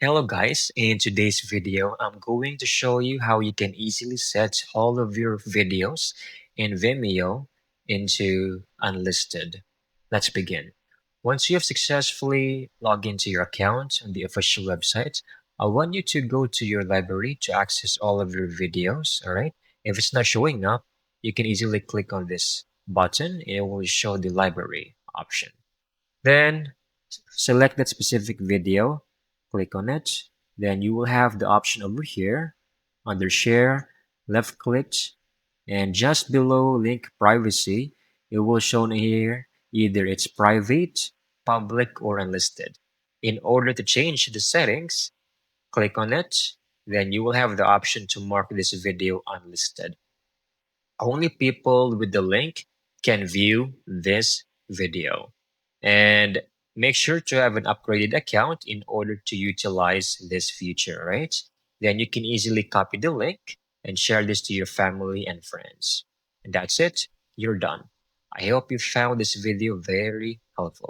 Hello guys, in today's video, I'm going to show you how you can easily set all of your videos in Vimeo into Unlisted. Let's begin. Once you have successfully logged into your account on the official website, I want you to go to your library to access all of your videos, alright? If it's not showing up, you can easily click on this button and it will show the library option. Then select that specific video, click on it. Then you will have the option over here under share, left click, and just below link privacy, it will show here either it's private, public, or unlisted. In order to change the settings, click on it. Then you will have the option to mark this video unlisted. Only people with the link can view this video. And make sure to have an upgraded account in order to utilize this feature, right? Then you can easily copy the link and share this to your family and friends. And that's it. You're done. I hope you found this video very helpful.